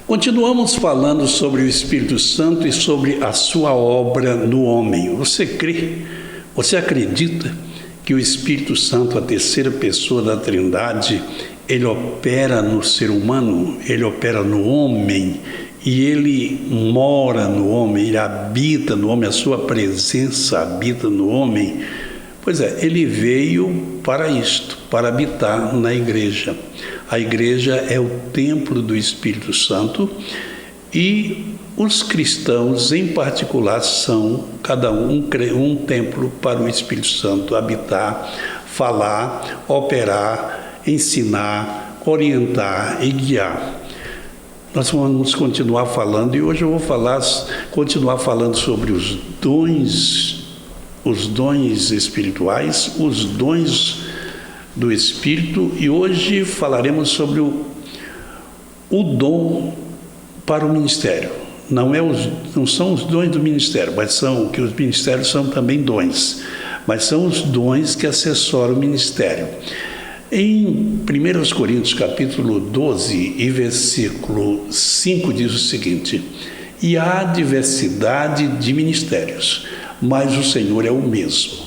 Continuamos falando sobre o Espírito Santo e sobre a sua obra no homem. Você crê, você acredita que o Espírito Santo, a terceira pessoa da Trindade, ele opera no ser humano, ele opera no homem e ele mora no homem, ele habita no homem, a sua presença habita no homem? Pois é, ele veio para isto, para habitar na igreja. A igreja é o templo do Espírito Santo e os cristãos, em particular, são cada um templo para o Espírito Santo habitar, falar, operar, ensinar, orientar e guiar. Nós vamos continuar falando e hoje eu vou continuar falando sobre os dons espirituais, os dons do Espírito, e hoje falaremos sobre o dom para o ministério. Não são os dons do ministério, mas são que os ministérios são também dons, mas são os dons que assessoram o ministério. Em 1 Coríntios capítulo 12 e versículo 5 diz o seguinte: e há diversidade de ministérios, mas o Senhor é o mesmo.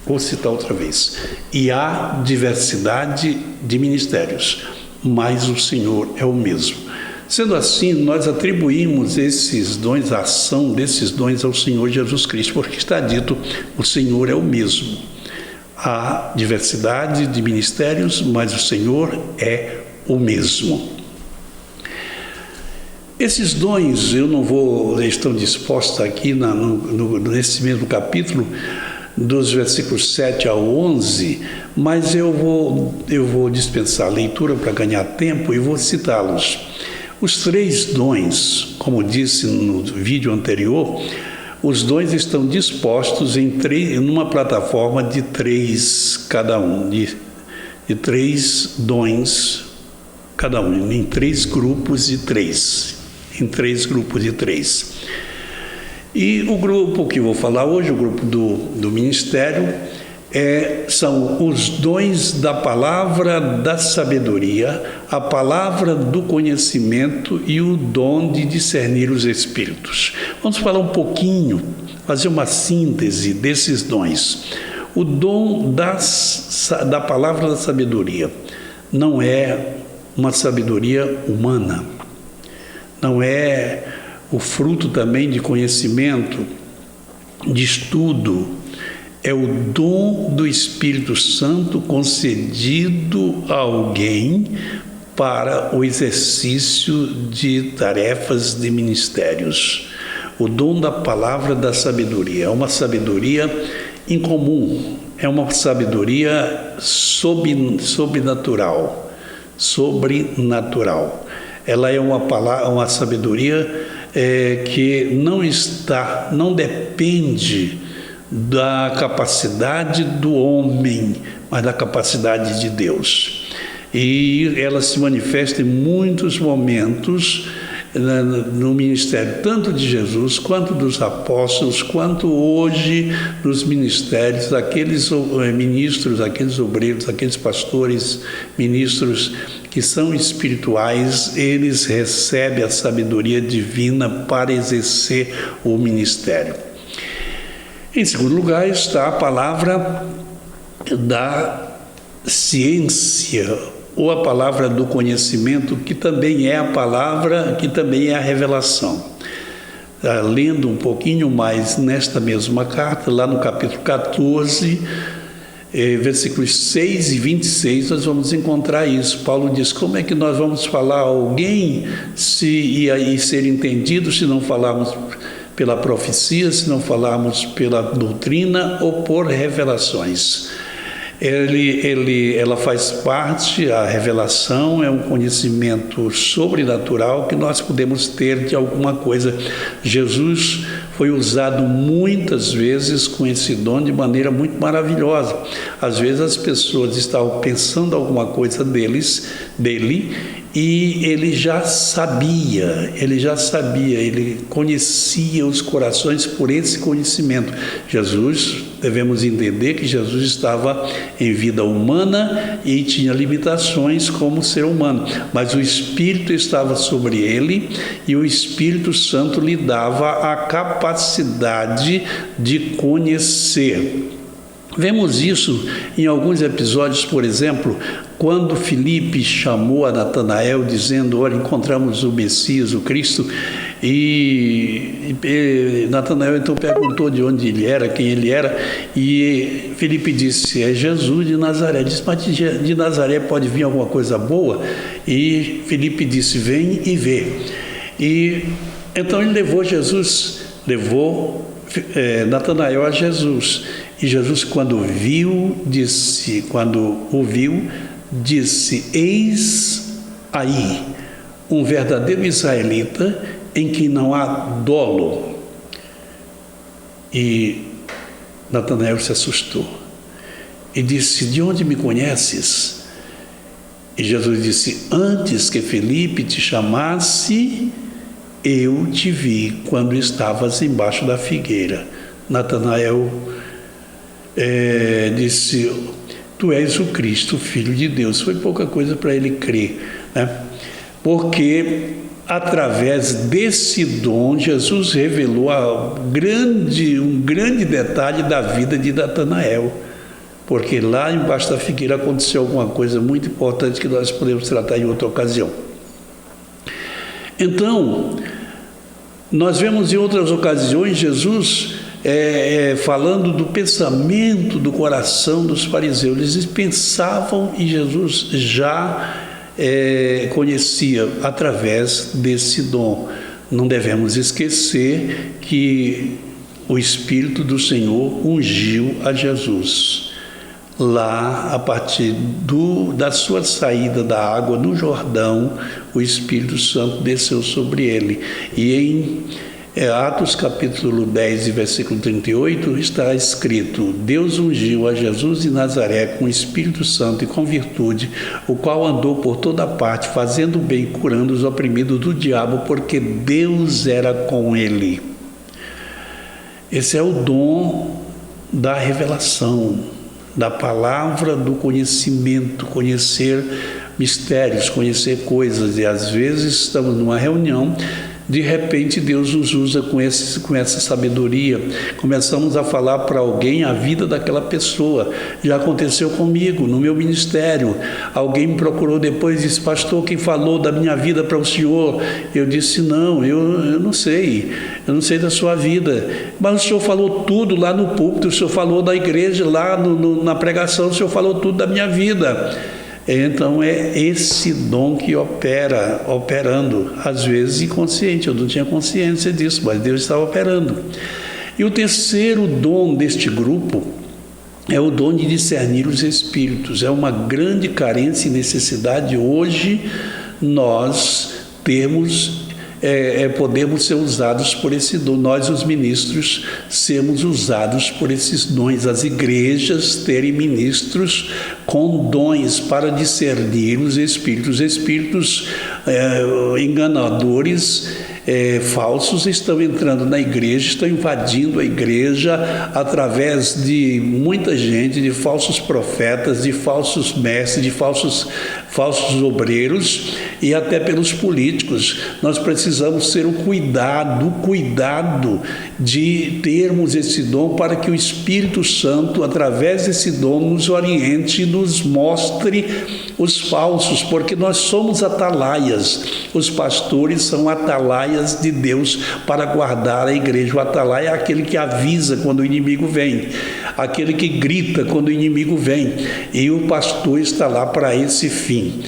Vou citar outra vez. E há diversidade de ministérios, mas o Senhor é o mesmo. Sendo assim, nós atribuímos esses dons, a ação desses dons ao Senhor Jesus Cristo, porque está dito, o Senhor é o mesmo. Há diversidade de ministérios, mas o Senhor é o mesmo. Esses dons, estão dispostos aqui nesse mesmo capítulo, dos versículos 7 ao 11, mas eu vou dispensar a leitura para ganhar tempo e vou citá-los. Os três dons, como disse no vídeo anterior, os dons estão dispostos numa plataforma de três cada um, de três dons cada um, em três grupos de três. E o grupo que vou falar hoje, o grupo do ministério, são os dons da palavra da sabedoria, a palavra do conhecimento e o dom de discernir os espíritos. Vamos falar um pouquinho, fazer uma síntese desses dons. O dom da palavra da sabedoria não é uma sabedoria humana, não é o fruto também de conhecimento, de estudo, é o dom do Espírito Santo concedido a alguém para o exercício de tarefas de ministérios. O dom da palavra da sabedoria é uma sabedoria incomum, é uma sabedoria sobrenatural. Ela é uma sabedoria que não depende da capacidade do homem, mas da capacidade de Deus. E ela se manifesta em muitos momentos no ministério, tanto de Jesus, quanto dos apóstolos, quanto hoje nos ministérios, aqueles ministros, aqueles obreiros, aqueles pastores, ministros que são espirituais, eles recebem a sabedoria divina para exercer o ministério. Em segundo lugar está a palavra da ciência, ou a palavra do conhecimento, que também é a palavra, que também é a revelação. Lendo um pouquinho mais nesta mesma carta, lá no capítulo 14, versículos 6 e 26, nós vamos encontrar isso. Paulo diz: como é que nós vamos falar a alguém e ser entendido se não falarmos pela profecia, se não falarmos pela doutrina ou por revelações? Ela faz parte, a revelação é um conhecimento sobrenatural que nós podemos ter de alguma coisa. Jesus foi usado muitas vezes com esse dom de maneira muito maravilhosa. Às vezes as pessoas estavam pensando alguma coisa dele, e ele já sabia, ele conhecia os corações por esse conhecimento. Jesus devemos entender que Jesus estava em vida humana e tinha limitações como ser humano, mas o Espírito estava sobre ele e o Espírito Santo lhe dava a capacidade de conhecer. Vemos isso em alguns episódios, por exemplo, quando Filipe chamou a Natanael dizendo: olha, encontramos o Messias, o Cristo, e Natanael então perguntou de onde ele era, quem ele era, e Filipe disse: é Jesus de Nazaré. Disse: mas de Nazaré pode vir alguma coisa boa? E Filipe disse: vem e vê. E então ele levou Natanael a Jesus. E Jesus, quando o viu, disse: eis aí um verdadeiro israelita em quem não há dolo. E Natanael se assustou e disse: de onde me conheces? E Jesus disse: antes que Filipe te chamasse, eu te vi quando estavas embaixo da figueira. Natanael disse: tu és o Cristo, Filho de Deus. Foi pouca coisa para ele crer, né? Porque através desse dom Jesus revelou um grande detalhe da vida de Natanael, porque lá embaixo da figueira aconteceu alguma coisa muito importante que nós podemos tratar em outra ocasião. Então, nós vemos em outras ocasiões Jesus falando do pensamento do coração dos fariseus. Eles pensavam e Jesus já conhecia através desse dom. Não devemos esquecer que o Espírito do Senhor ungiu a Jesus. Lá, a partir da sua saída da água no Jordão, o Espírito Santo desceu sobre ele. E em Atos capítulo 10 e versículo 38 está escrito: Deus ungiu a Jesus de Nazaré com o Espírito Santo e com virtude, o qual andou por toda parte, fazendo bem e curando os oprimidos do diabo, porque Deus era com ele. Esse é o dom da revelação, da palavra, do conhecimento, conhecer mistérios, conhecer coisas. E às vezes estamos numa reunião, de repente Deus nos usa com essa sabedoria, começamos a falar para alguém a vida daquela pessoa. Já aconteceu comigo, no meu ministério, alguém me procurou depois e disse: pastor, quem falou da minha vida para o senhor? Eu disse: não, eu não sei da sua vida, mas o senhor falou tudo lá no púlpito, o senhor falou da igreja, lá na pregação, o senhor falou tudo da minha vida. Então é esse dom que operando, às vezes inconsciente. Eu não tinha consciência disso, mas Deus estava operando. E o terceiro dom deste grupo é o dom de discernir os espíritos. É uma grande carência e necessidade hoje nós termos, podemos ser usados por esse dom. Nós, os ministros, sermos usados por esses dons. As igrejas terem ministros com dons para discernir os espíritos. Espíritos enganadores, falsos, estão entrando na igreja, estão invadindo a igreja através de muita gente, de falsos profetas, de falsos mestres, de falsos obreiros e até pelos políticos. Nós precisamos ter o cuidado de termos esse dom, para que o Espírito Santo, através desse dom, nos oriente e nos mostre os falsos, porque nós somos atalaias. Os pastores são atalaias de Deus para guardar a igreja. O atalaia é aquele que avisa quando o inimigo vem, aquele que grita quando o inimigo vem, e o pastor está lá para esse fim.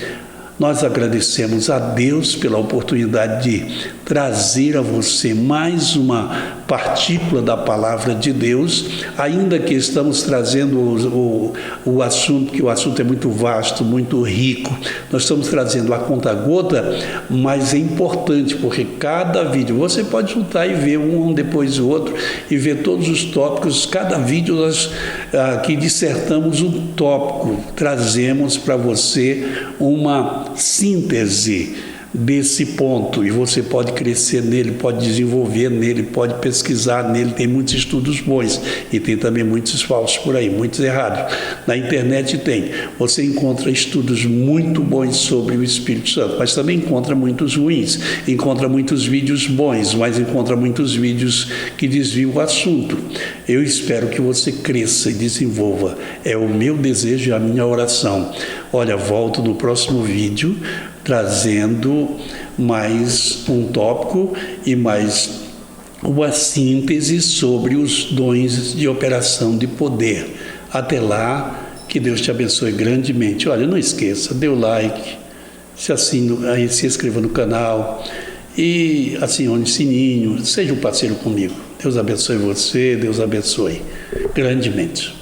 Nós agradecemos a Deus pela oportunidade de trazer a você mais uma partícula da palavra de Deus, ainda que estamos trazendo o assunto, que o assunto é muito vasto, muito rico. Nós estamos trazendo a conta-gota, mas é importante, porque cada vídeo, você pode juntar e ver um depois do outro, e ver todos os tópicos. Cada vídeo nós aqui dissertamos um tópico, trazemos para você uma síntese desse ponto, e você pode crescer nele, pode desenvolver nele, pode pesquisar nele. Tem muitos estudos bons e tem também muitos falsos por aí, muitos errados. Na internet tem, você encontra estudos muito bons sobre o Espírito Santo, mas também encontra muitos ruins, encontra muitos vídeos bons, mas encontra muitos vídeos que desviam o assunto. Eu espero que você cresça e desenvolva, é o meu desejo e a minha oração. Olha, volto no próximo vídeo trazendo mais um tópico e mais uma síntese sobre os dons de operação de poder. Até lá, que Deus te abençoe grandemente. Olha, não esqueça, dê o like, se inscreva no canal e acione o sininho, seja um parceiro comigo. Deus abençoe você, Deus abençoe grandemente.